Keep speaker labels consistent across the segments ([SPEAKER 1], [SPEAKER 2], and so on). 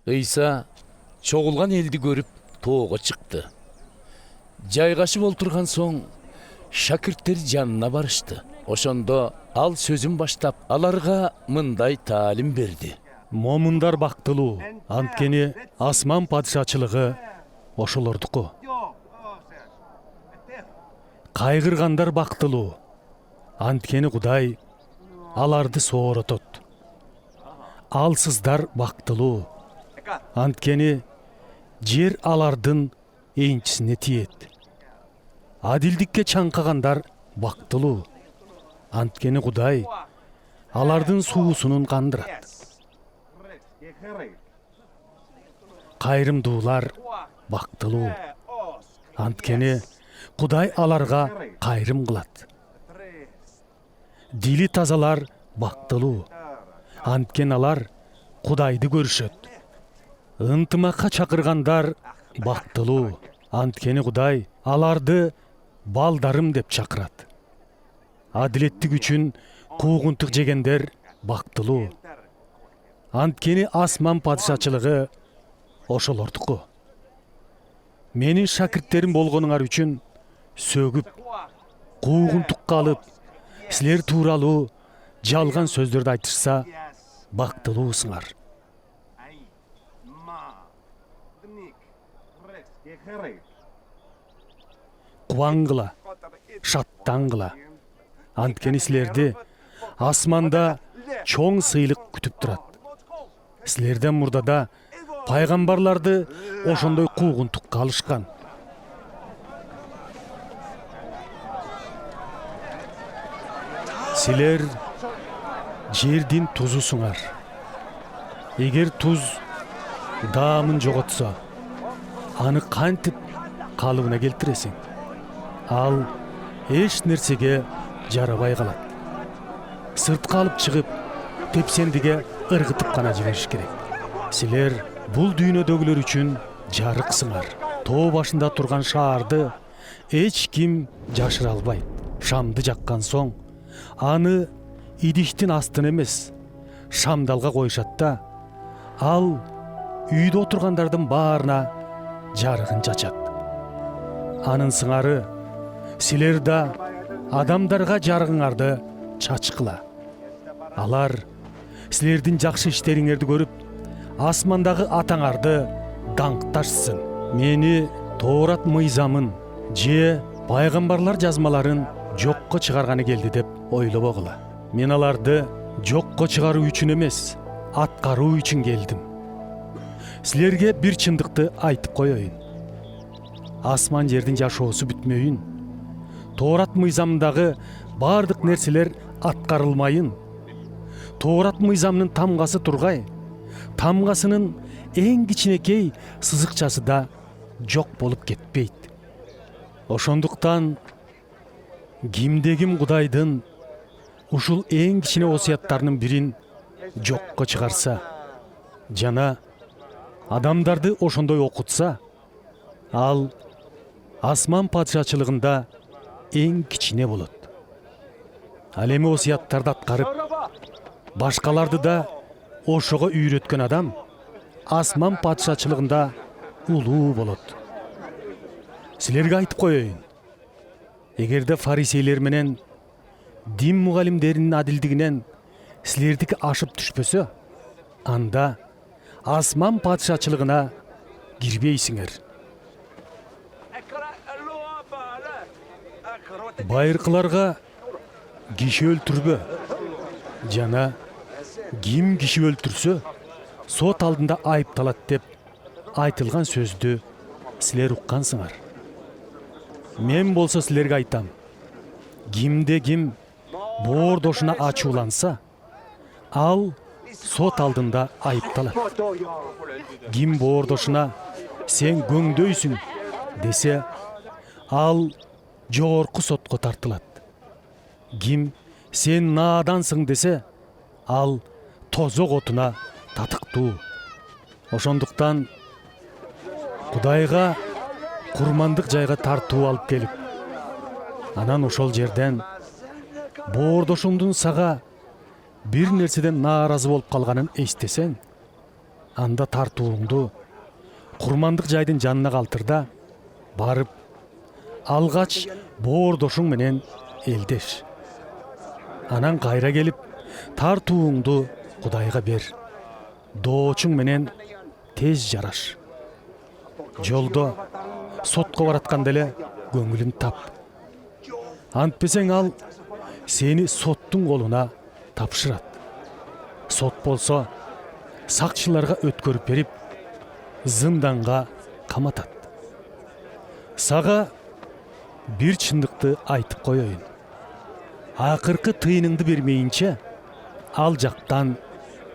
[SPEAKER 1] Ыйса чогулган элди көрүп тоого чыкты. Жайгашып олтурган соң шакирттер жанына барышты. Ошондо ал сөзүн баштап, аларга мындай таалим берди.
[SPEAKER 2] Момундар бактылуу, анткени асман падышачылыгы ошолордуку. Кайгыргандар бактылуу, анткени Кудай аларды сооротот. Алсыздар бактылуу, анткени жер алардын энчисине тиет. Адилдикке чаңкагандар бактылуу, анткени Кудай алардын суусунун кандырат. Кайрымдуулар бактылуу, анткени Кудай аларга кайрым кылат. Дили тазалар бактылуу, анткени алар Кудайды көрүшөт. Ынтымакка чакыргандар бактылуу, анткени Кудай аларды балдарым деп чакырат. Адилеттик үчүн куугунтук жегендер бактылуу, анткени асман падышачылыгы ошолордуку. Менин шакирттерим болгонуңар үчүн сөгүп, куугунтукка алып, силер тууралуу жалган сөздөрдү айтышса, бактылуусуңар. Кубангыла, шаттангыла, анткени силерди асманда чоң сыйлык күтүп турат. Силерден мурдада пайгамбарларды ошондой куугунтукка алышкан. Силер жердин тузусуңар. Эгер туз даамын жоготсо, аны кантип калыбына келтиресиң? Ал эч нерсеге жарабай калат. Сыртка алып чыгып, тепсендиге ыргытып гана жибериш керек. Силер бул дүйнөдөгүлөр үчүн жарыксыңар. Тоо башында турган шаарды эч ким жашыра албайт. Шамды жаккан соң, аны идиштин астына эмес, шамдалга коюшат да, ал үйдө отургандардын баарына жарыгын чачат. Анын сыңары силер да адамдарга жарыгыңарды чачкыла. Алар силердин жакшы иштериңерди көрүп, асмандагы атаңарды даңкташсын. Мени Тоорат мыйзамын же пайгамбарлар жазмаларын жокко чыгарганы келди деп ойлобогула. Мен аларды жокко чыгаруу үчүн эмес, аткаруу үчүн келдим. Силерге бир чындыкты айтып коеюн. Асман жердин жашоосу бүтмөйүн. Тоорат мыйзамындагы бардык нерселер аткарылмайын. Тоорат мыйзамынын тамгасы тургай, тамгасынын эң кичинекей сызыкчасы да жок болуп кетпейт. Ошондуктан кимде-ким Кудайдын ушул эң кичине осуяттарынын бирин жокко чыгарса жана адамдарды ошондой окутса, ал асман падышачылыгында эң кичине болот. Ал эми осуяттарды аткарып, башкаларды да ошого үйрөткөн адам асман падышачылыгында улуу болот. Силерге айтып коеюн. Эгерде фарисейлер менен дин мугалимдеринин адилдигинен силердики ашып түшпөсө, анда асман падышачылыгына кирбейсиңер. Байыркыларга киши өлтүрбө, жана ким киши өлтүрсө, сот алдында айыпталат деп айтылган сөздү силер уккансыңар. Мен болсо силерге айтам, кимде-ким боордошуна ачууланса, ал сот алдында айыпталат. Ким боордошуна сен көңдөйсүң десе, ал жогорку сотко тартылат. Ким сен наадансың десе, ал тозок отуна татыктуу. Ошондуктан Кудайга курмандык жайга тартуу алып келип, анан ошол жерден боордошуңдун сага бир нерседен нааразы болуп калганын эстесең, анда тартууңду курмандык жайдын жанына калтыр да барып алгач боордошуң менен элдеш. Анан кайра келип тартууңду Кудайга бер. Доочуң менен тез жараш. Жолдо сотко баратканда эле көңүлүн тап. Антпесең ал сени соттун колуна тапшырат. Сот болсо сакчыларга өткөрүп берип, зынданга каматат. Сага бир чындыкты айтып коеюн. Акыркы тыйыныңды бермейинче ал жактан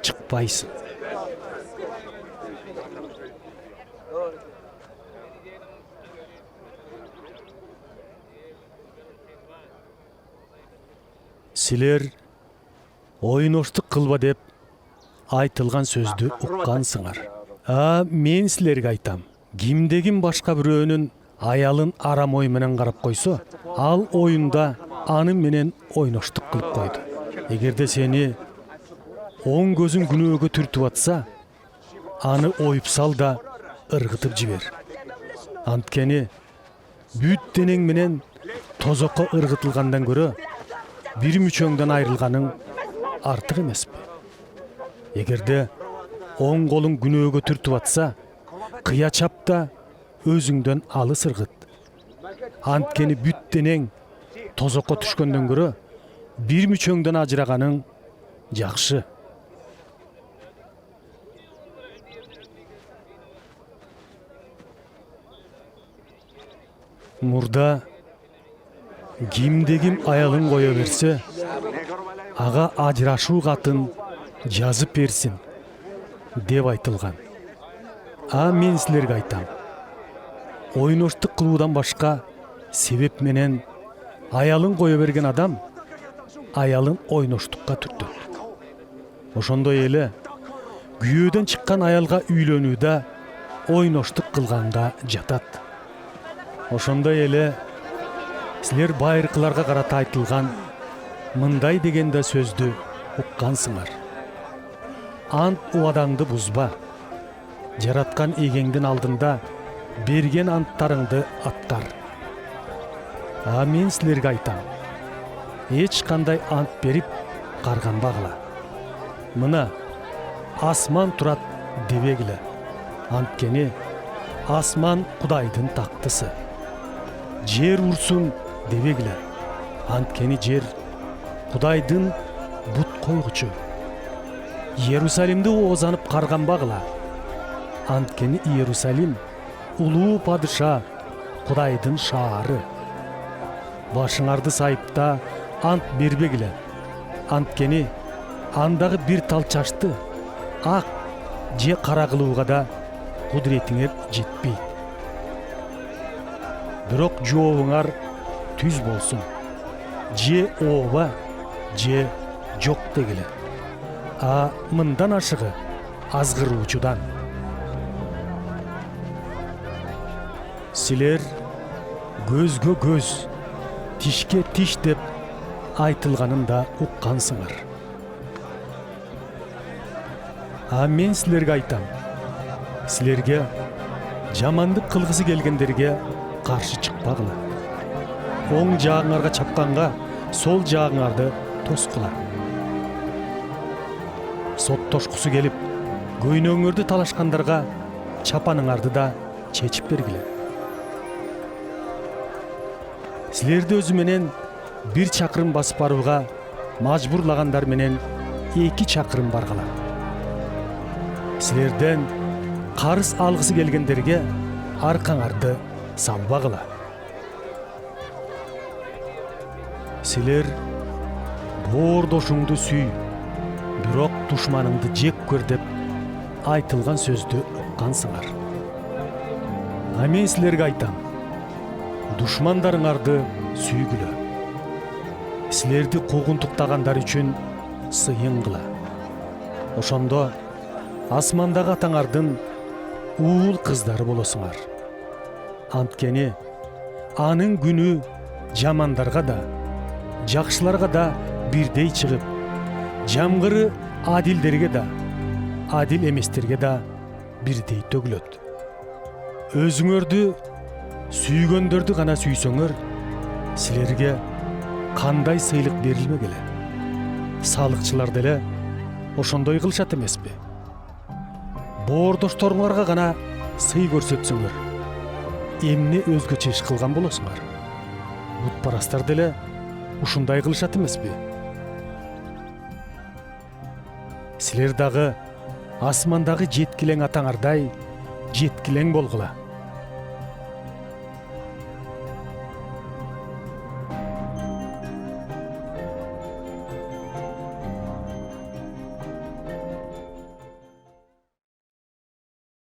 [SPEAKER 2] чыкпайсың. Силер ойноштук кылба деп айтылган сөздү уккансыңар. Мен силерге айтам. Кимде-ким башка бирөөнүн аялын арам ой менен карап койсо, ал оюнда аны менен ойноштук кылып койду. Эгерде сени оң көзүң күнөөгө түртүп атса, аны оюп сал да ыргытып жибер. Анткени бүт денең менен тозокко ыргытылгандан көрө бир мүчөңдөн айрылганың артык эмеспи? Эгерде оң колуң күнөөгө түртүп атса, кыя чапта өзүңдөн алыс ыргыт. Анткени бүт денең тозокко түшкөндөн көрө бир мүчөңдөн ажыраганың жакшы. Мурда кимде-ким аялын кое берсе, ага ажырашуу катын жазып берсин деп айтылган. Мен силерге айтам. Ойноштук кылуудан башка себеп менен аялын кое берген адам аялын ойноштукка түртөт. Ошондой эле күйөөдөн чыккан аялга үйлөнүүдө ойноштук кылганга жатат. Ошондой эле силер байыркыларга карата айтылган мындай деген да сөздү уккансыңар. Ант убадаңды бузба. Жараткан эгеңдин алдында берген анттарыңды аттар. Мен силерге айтам. Эч кандай ант берип карганбагыла. Мына асман турат дебегиле. Анткени асман Кудайдын тактысы. Жер урсун дебегиле. Анткени жер Кудайдын бут койгучу. Иерусалимди оозанып карганбагыла. Анткени Иерусалим улуу падыша Кудайдын шаары. Башыңарды сайыпта ант бербегиле. Анткени андагы бир тал чачты ак же кара кылууга да кудуретиңер жетпейт. Бирок жообуңар түз болсун. Же ооба, же жок дегиле. Мындан ашыгы азгыруучудан. Силер көзгө көз, тишке тиш деп айтылганын да уккансыңар. Мен силерге айтам. Силерге жамандык кылгысы келгендерге каршы чыкпагыла. Оң жагыңарга чапканга сол жагыңарды тоскула. Соттошкусу келип, көйнөңөрдү талашкандарга чапаныңарды да чечип бергиле. Силерди өзү менен бир чакырым басып барууга мажбурлагандар менен 2 чакырым баргыла. Силерден карыз алгысы келгендерге аркаңарды салбагыла. Силер боордошуңду сүй, бирок душманыңды жек көр деп айтылган сөздү уккансыңар. Мен силерге айтам. Душмандарыңарды сүйгүлө. Силерди куугунтуктагандар үчүн сыйын кыла. Ошондо асмандагы атаңардын уул кыздары болосуңар. Анткени анын күнү жамандарга да, жакшыларга да бирдей чыгып, жамгыры адилдерге да, адил эместерге да бирдей төгүлөт. Өзүңөрдү сүйгөндөрдү гана сүйсөңөр, силерге кандай сыйлык берилмегеле? Салыкчылар деле ошондой кылышат эмеспи? Боордошторуңарга гана сый көрсөтсөңөр, эмне өзгөчө иш кылган болосуңар? Бутпарастар деле ушундай кылышат эмеспи? Силер дагы асмандагы жеткилең атаңардай жеткилең болгула.